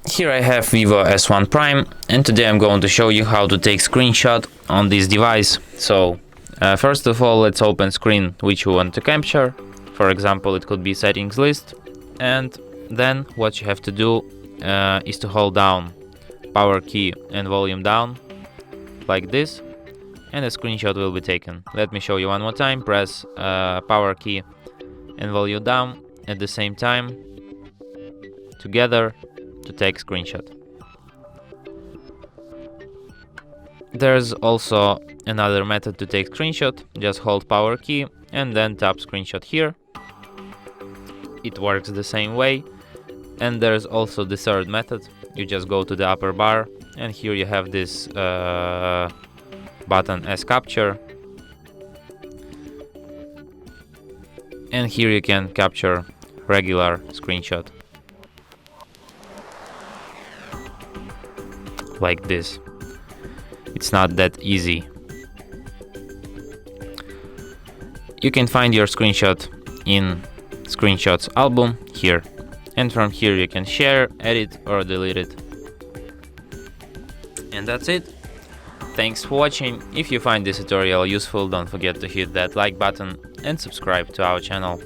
Here I have VIVO S1 Prime, and today I'm going to show you how to take screenshot on this device. So first of all, let's open screen which you want to capture. For example, it could be settings list, and then what you have to do is to hold down power key and volume down like this, and a screenshot will be taken. Let me show you one more time. Press power key and volume down at the same time together to take screenshot. There's also another method to take screenshot. Just hold power key and then tap screenshot here. It works the same way. And there's also the third method. You just go to the upper bar, and here you have this button as capture, and here you can capture regular screenshot like this. It's not that easy. You can find your screenshot in screenshots album here, and from here you can share, edit or delete it. And that's it. Thanks for watching. If you find this tutorial useful, don't forget to hit that like button and subscribe to our channel.